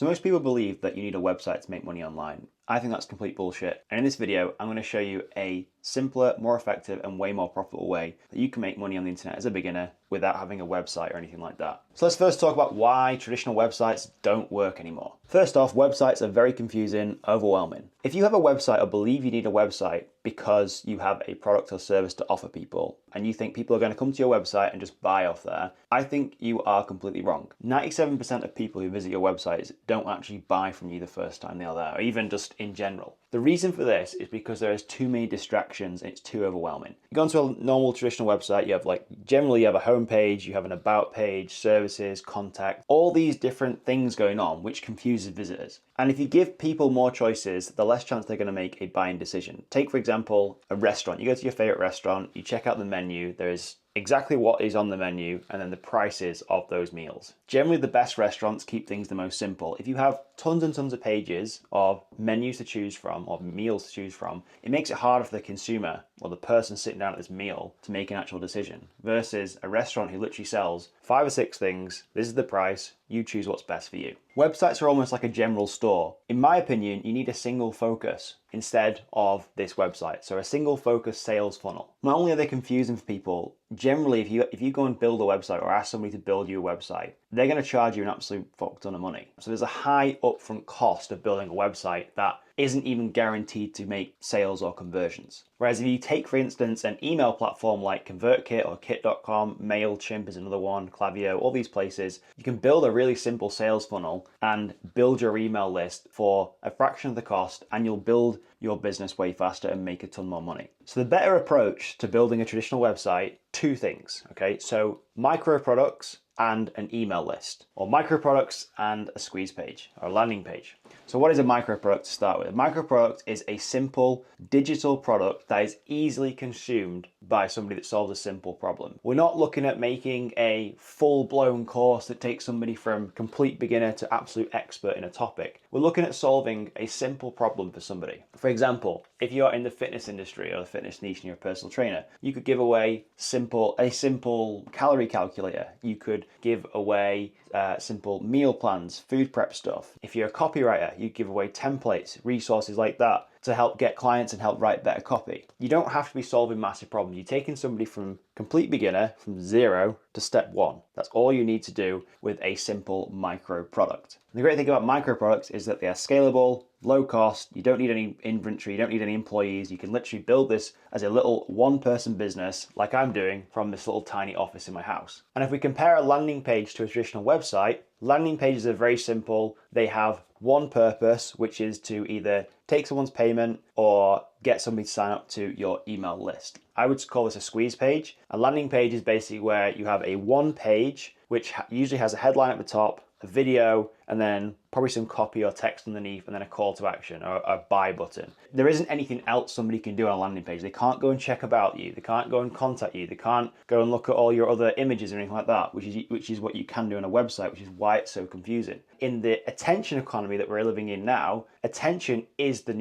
So most people believe that you need a website to make money online. I think that's complete bullshit. And in this video, I'm going to show you a simpler, more effective, and way more profitable way that you can make money on the internet as a beginner without having a website or anything like that. So let's first talk about why traditional websites don't work anymore. First off, websites are very confusing, overwhelming. If you have a website or believe you need a website because you have a product or service to offer people, and you think people are going to come to your website and just buy off there, I think you are completely wrong. 97% of people who visit your websites don't actually buy from you the first time they are there, or even just in general. The reason for this is because there is too many distractions and it's too overwhelming. You go into a normal traditional website, you have generally you have a home page, you have an about page, services, contact, all these different things going on, which confuses visitors. And if you give people more choices, the less chance they're going to make a buying decision. Take, for example, a restaurant. You go to your favorite restaurant, you check out the menu, there is exactly what is on the menu and then the prices of those meals. Generally, the best restaurants keep things the most simple. If you have tons and tons of pages of menus to choose from or meals to choose from, it makes it harder for the consumer or the person sitting down at this meal to make an actual decision versus a restaurant who literally sells 5 or 6 things. This is the price. You choose what's best for you. Websites are almost like a general store. In my opinion, you need a single focus instead of this website. So a single focus sales funnel. Not only are they confusing for people, generally if you go and build a website or ask somebody to build you a website, they're going to charge you an absolute fuck ton of money. So there's a high upfront cost of building a website that isn't even guaranteed to make sales or conversions. Whereas if you take, for instance, an email platform like ConvertKit or Kit.com, MailChimp is another one, Klaviyo, all these places, you can build a really simple sales funnel and build your email list for a fraction of the cost, and you'll build your business way faster and make a ton more money. So the better approach to building a traditional website, 2 things, okay? So micro products and an email list, or micro products and a squeeze page or a landing page. So what is a micro product to start with? A micro product is a simple digital product that is easily consumed by somebody that solves a simple problem. We're not looking at making a full-blown course that takes somebody from complete beginner to absolute expert in a topic. We're looking at solving a simple problem for somebody. For example, if you're in the fitness industry or the fitness niche and you're a personal trainer, you could give away a simple calorie calculator. You could give away simple meal plans, food prep stuff. If you're a copywriter, you give away templates, resources like that to help get clients and help write better copy. You don't have to be solving massive problems. You're taking somebody from complete beginner, from 0 to step 1. That's all you need to do with a simple micro product. And the great thing about micro products is that they are scalable, low cost, you don't need any inventory, you don't need any employees. You can literally build this as a little 1-person business like I'm doing from this little tiny office in my house. And if we compare a landing page to a traditional website, landing pages are very simple. They have one purpose, which is to either take someone's payment or get somebody to sign up to your email list. I would call this a squeeze page. A landing page is basically where you have a 1 page, which usually has a headline at the top, a video, and then probably some copy or text underneath, and then a call to action or a buy button. There isn't anything else somebody can do on a landing page. They can't go and check about you. They can't go and contact you. They can't go and look at all your other images or anything like that, which is what you can do on a website, which is why it's so confusing. In the attention economy that we're living in now, attention is the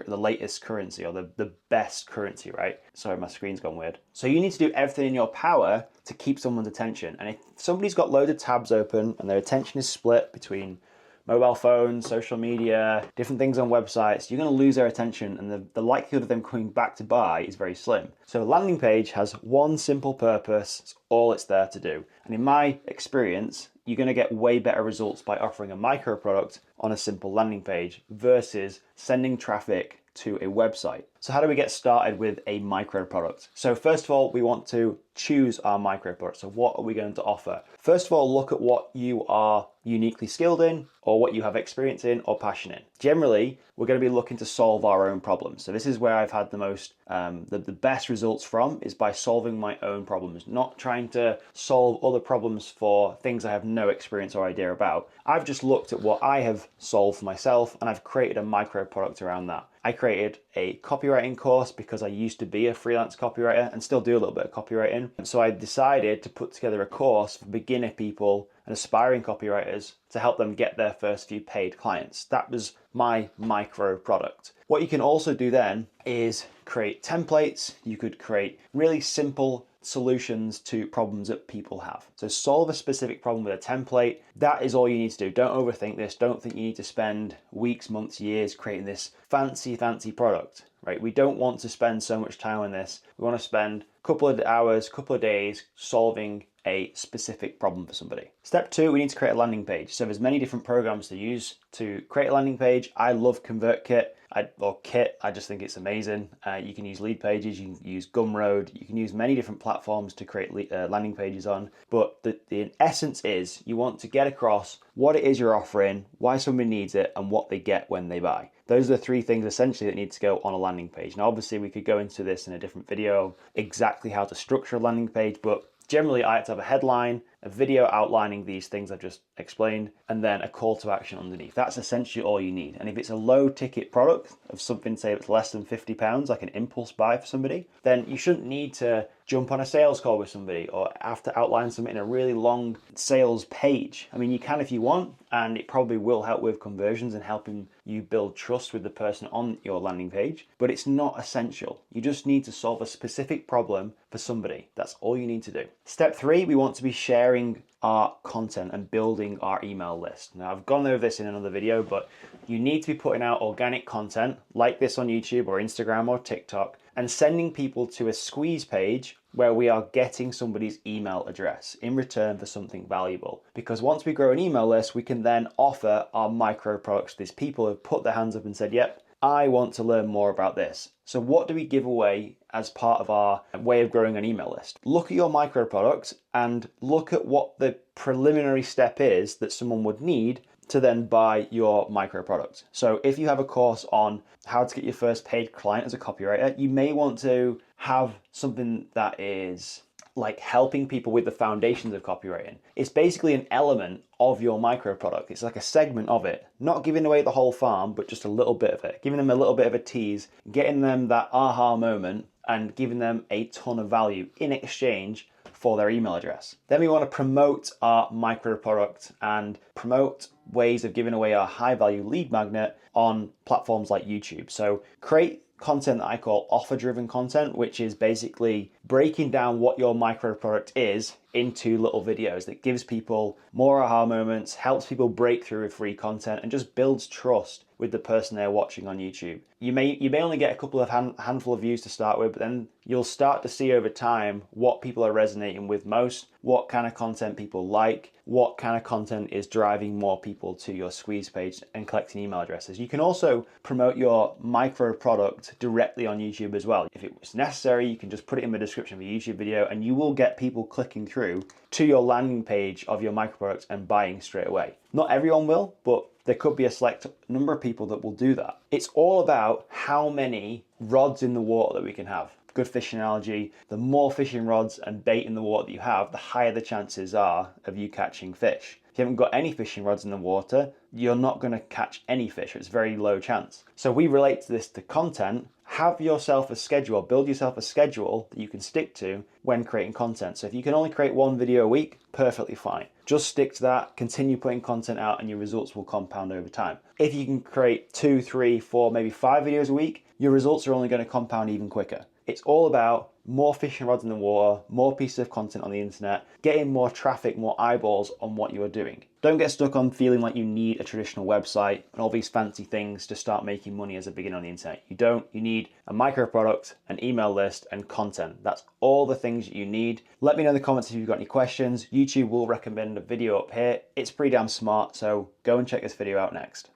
latest currency, or the best currency, right? Sorry, my screen's gone weird. So you need to do everything in your power to keep someone's attention. And if somebody's got loads of tabs open and their attention is split between mobile phones, social media, different things on websites, you're going to lose their attention, and the likelihood of them coming back to buy is very slim. So a landing page has one simple purpose. It's all it's there to do. And in my experience, you're going to get way better results by offering a micro product on a simple landing page versus sending traffic to a website. So how do we get started with a micro product? So first of all, we want to choose our micro product. So what are we going to offer? First of all, look at what you are uniquely skilled in, or what you have experience in or passion in. Generally, we're going to be looking to solve our own problems. So this is where I've had the most, the best results from, is by solving my own problems, not trying to solve other problems for things I have no experience or idea about. I've just looked at what I have solved for myself, and I've created a micro product around that. I created a copywriting course because I used to be a freelance copywriter and still do a little bit of copywriting. So I decided to put together a course for beginner people and aspiring copywriters to help them get their first few paid clients. That was my micro product. What you can also do then is create templates. You could create really simple solutions to problems that people have. So solve a specific problem with a template. That is all you need to do. Don't overthink this. Don't think you need to spend weeks, months, years creating this fancy product, right? We don't want to spend so much time on this. We want to spend a couple of hours, couple of days solving a specific problem for somebody. Step 2, we need to create a landing page. So there's many different programs to use to create a landing page. I love ConvertKit. I just think it's amazing. You can use lead pages, you can use Gumroad, you can use many different platforms to create landing pages on. But the essence is you want to get across what it is you're offering, why somebody needs it, and what they get when they buy. Those are the 3 things essentially that need to go on a landing page. Now, obviously, we could go into this in a different video, exactly how to structure a landing page, but generally, I like to have a headline, a video outlining these things I've just explained, and then a call to action underneath. That's essentially all you need. And if it's a low ticket product of something, say it's less than £50, like an impulse buy for somebody, then you shouldn't need to jump on a sales call with somebody or have to outline something in a really long sales page. I mean, you can if you want, and it probably will help with conversions and helping you build trust with the person on your landing page, but it's not essential. You just need to solve a specific problem for somebody. That's all you need to do. Step 3, we want to be sharing our content and building our email list. Now, I've gone over this in another video, but you need to be putting out organic content like this on YouTube or Instagram or TikTok and sending people to a squeeze page where we are getting somebody's email address in return for something valuable. Because once we grow an email list, we can then offer our micro products. These people have put their hands up and said, yep, I want to learn more about this. So what do we give away as part of our way of growing an email list? Look at your micro product and look at what the preliminary step is that someone would need to then buy your micro product. So if you have a course on how to get your first paid client as a copywriter, you may want to have something that is like helping people with the foundations of copywriting. It's basically an element of your micro product. It's like a segment of it, not giving away the whole farm, but just a little bit of it, giving them a little bit of a tease, getting them that aha moment and giving them a ton of value in exchange for their email address. Then we want to promote our micro product and promote ways of giving away our high value lead magnet on platforms like YouTube. So create content that I call offer-driven content, which is basically breaking down what your micro product is into little videos that gives people more aha moments, helps people break through with free content, and just builds trust with the person they're watching on YouTube. You may only get a couple of handful of views to start with, but then you'll start to see over time what people are resonating with most, what kind of content people like, what kind of content is driving more people to your squeeze page and collecting email addresses. You can also promote your micro product directly on YouTube as well. If it was necessary, you can just put it in the description of a YouTube video and you will get people clicking through to your landing page of your micro product and buying straight away. Not everyone will, but there could be a select number of people that will do that. It's all about how many rods in the water that we can have. Good fishing analogy. The more fishing rods and bait in the water that you have, the higher the chances are of you catching fish. If you haven't got any fishing rods in the water, you're not going to catch any fish. It's very low chance. So we relate to this to content. Have yourself a schedule, build yourself a schedule that you can stick to when creating content. So if you can only create 1 video a week, perfectly fine. Just stick to that, continue putting content out and your results will compound over time. If you can create 2, 3, 4, maybe 5 videos a week, your results are only going to compound even quicker. It's all about more fishing rods in the water, more pieces of content on the internet, getting more traffic, more eyeballs on what you are doing. Don't get stuck on feeling like you need a traditional website and all these fancy things to start making money as a beginner on the internet. You don't. You need a micro product, an email list, and content. That's all the things you need. Let me know in the comments if you've got any questions. YouTube will recommend a video up here. It's pretty damn smart, so go and check this video out next.